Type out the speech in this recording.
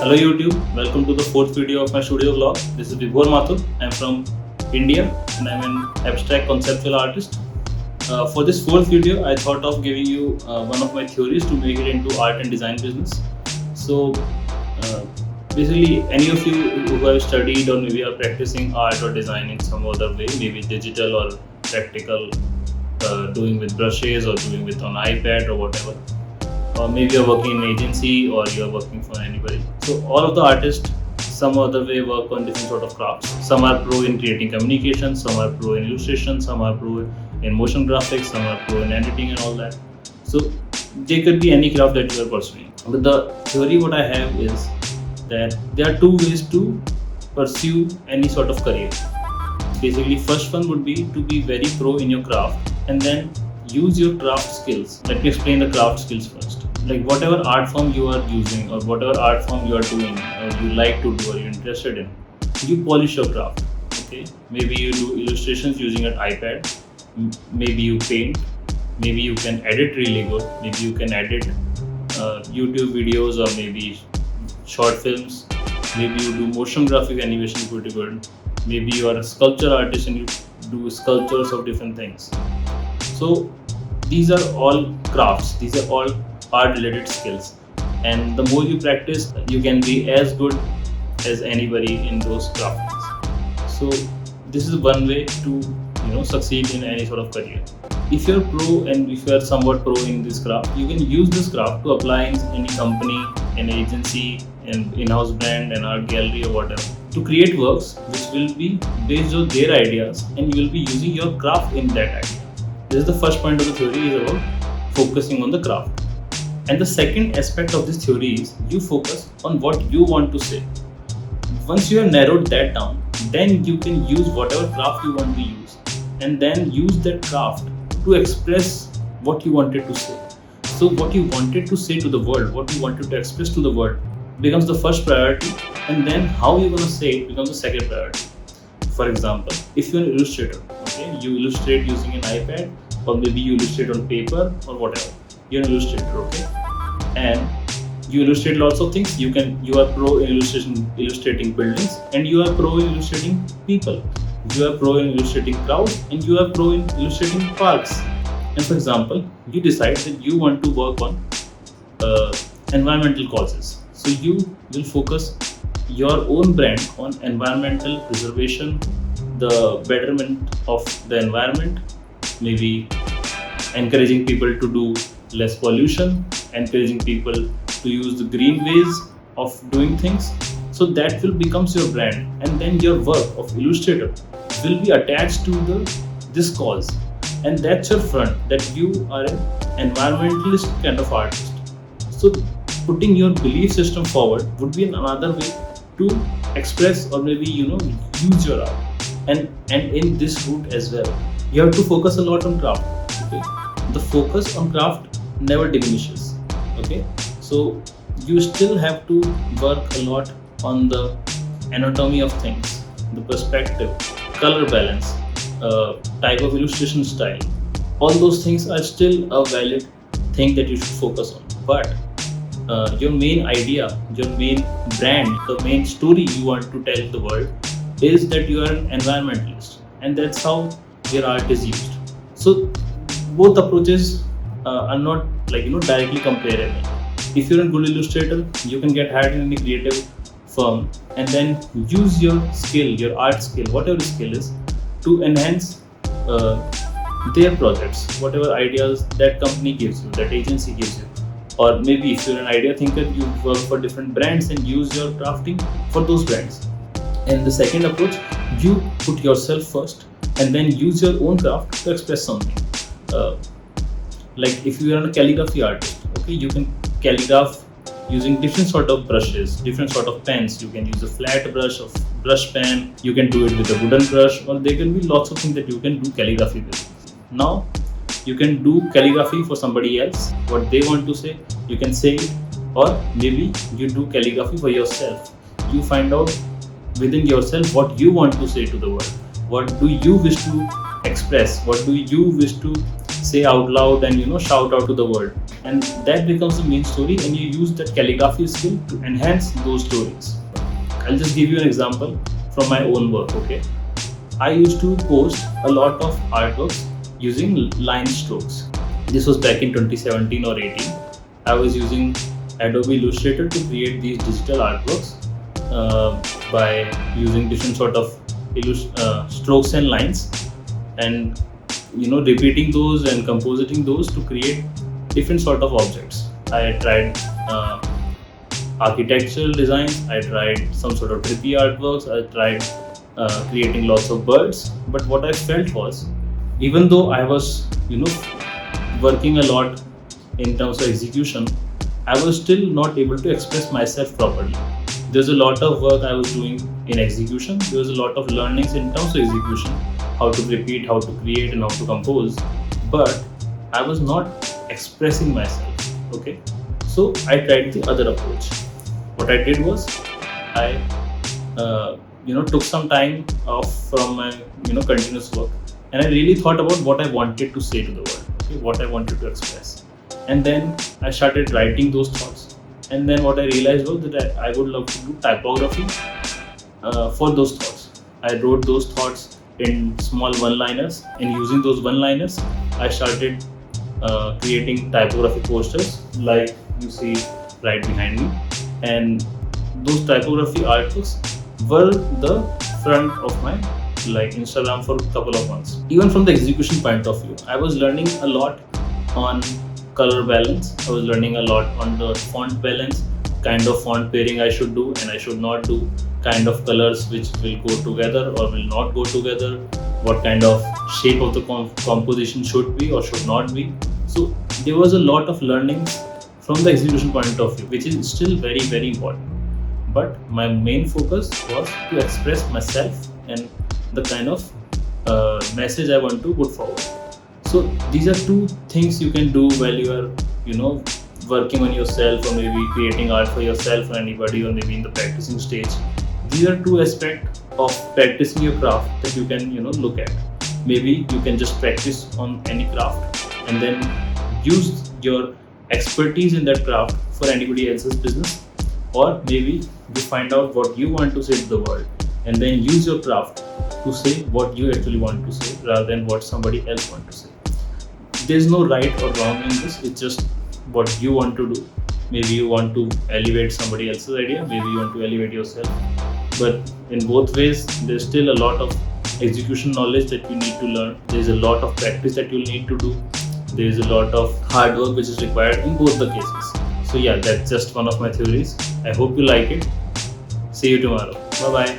Hello YouTube, welcome to the fourth video of my studio vlog. This is Vibhor Mathur. I'm from India and I'm an abstract conceptual artist. For this fourth video, I thought of giving you one of my theories to make it into art and design business. So uh, basically, any of you who have studied or maybe are practicing art or design in some other way, maybe digital or practical, doing with brushes or doing with on iPad or whatever, or maybe you're working in an agency or you're working for anybody. So all of the artists some other way work on different sort of crafts. Some are pro in creating communication, some are pro in illustration, some are pro in motion graphics, some are pro in editing and all that. So they could be any craft that you are pursuing. But the theory what I have is that there are two ways to pursue any sort of career. Basically, first one would be to be very pro in your craft and then use your craft skills. Let me explain the craft skills first. Like whatever art form you are using or whatever art form you are doing or you like to do or you're interested in, you polish your craft. Okay, maybe you do illustrations using an iPad, maybe you paint, maybe you can edit really good, maybe you can edit YouTube videos or maybe short films, maybe you do motion graphic animation pretty good, maybe you are a sculpture artist and you do sculptures of different things. So these are all crafts, these are all art related skills, and the more you practice you can be as good as anybody in those crafts. So this is one way to succeed in any sort of career. If you're pro and if you're somewhat pro in this craft, you can use this craft to apply in any company, an agency, an in-house brand, an art gallery or whatever, to create works which will be based on their ideas and you will be using your craft in that idea. This is the first point of the theory, is about focusing on the craft. And the second aspect of this theory is you focus on what you want to say. Once you have narrowed that down, then you can use whatever craft you want to use and then use that craft to express what you wanted to say. So what you wanted to say to the world, what you wanted to express to the world becomes the first priority, and then how you're going to say it becomes the second priority. For example, if you're an illustrator, okay, you illustrate using an iPad or maybe you illustrate on paper or whatever. You're an illustrator, okay, and you illustrate lots of things. You are pro in illustrating buildings, and you are pro in illustrating people. You are pro in illustrating crowds, and you are pro in illustrating parks. And for example, you decide that you want to work on environmental causes. So you will focus your own brand on environmental preservation, the betterment of the environment, maybe encouraging people to do less pollution, encouraging people to use the green ways of doing things. So that will becomes your brand, and then your work of illustrator will be attached to this cause, and that's your front, that you are an environmentalist kind of artist. So putting your belief system forward would be another way to express or maybe use your art. And in this route as well, you have to focus a lot on craft. Okay, the focus on craft never diminishes. Okay, so you still have to work a lot on the anatomy of things, the perspective, color balance, type of illustration style. All those things are still a valid thing that you should focus on. But your main idea, your main brand, the main story you want to tell the world is that you are an environmentalist, and that's how your art is used. So both approaches are not directly comparable. If you're a good illustrator, you can get hired in any creative firm and then use your skill, your art skill, whatever skill is, to enhance their projects, whatever ideas that company gives you, that agency gives you. Or maybe if you're an idea thinker, you work for different brands and use your crafting for those brands. And the second approach, you put yourself first and then use your own craft to express something. Like if you are a calligraphy artist, okay, you can calligraph using different sort of brushes, different sort of pens. You can use a flat brush or brush pen. You can do it with a wooden brush, or there can be lots of things that you can do calligraphy with. Now you can do calligraphy for somebody else, what they want to say, you can say it, or maybe you do calligraphy for yourself. You find out within yourself what you want to say to the world, what do you wish to express, what do you wish to say out loud and shout out to the world, and that becomes the main story, and you use that calligraphy skill to enhance those stories. I'll just give you an example from my own work. Okay, I used to post a lot of artworks using line strokes. This was back in 2017 or 18. I was using Adobe Illustrator to create these digital artworks by using different sort of strokes and lines, and repeating those and compositing those to create different sort of objects. I tried architectural designs, I tried some sort of trippy artworks, I tried creating lots of birds. But what I felt was, even though I was working a lot in terms of execution, I was still not able to express myself properly. There's a lot of work I was doing in execution. There was a lot of learnings in terms of execution, how to repeat, how to create, and how to compose. But I was not expressing myself. Okay, so I tried the other approach. What I did was, I took some time off from my continuous work, and I really thought about what I wanted to say to the world. Okay, what I wanted to express, and then I started writing those thoughts. And then what I realized was that I would love to do typography for those thoughts. I wrote those thoughts in small one-liners, and using those one-liners, I started creating typography posters like you see right behind me. And those typography artworks were the front of my Instagram for a couple of months. Even from the execution point of view, I was learning a lot on color balance. I was learning a lot on the font balance, kind of font pairing I should do and I should not do, kind of colors which will go together or will not go together, what kind of shape of the composition should be or should not be. So there was a lot of learnings from the execution point of view, which is still very, very important. But my main focus was to express myself and the kind of message I want to put forward. So these are two things you can do while you are, working on yourself, or maybe creating art for yourself or anybody, or maybe in the practicing stage. These are two aspects of practicing your craft that you can, look at. Maybe you can just practice on any craft and then use your expertise in that craft for anybody else's business, or maybe you find out what you want to say to the world and then use your craft to say what you actually want to say rather than what somebody else wants to say. There's no right or wrong in this, it's just what you want to do. Maybe you want to elevate somebody else's idea, maybe you want to elevate yourself. But in both ways, there's still a lot of execution knowledge that you need to learn. There's a lot of practice that you'll need to do. There's a lot of hard work which is required in both the cases. So yeah, that's just one of my theories. I hope you like it. See you tomorrow. Bye bye.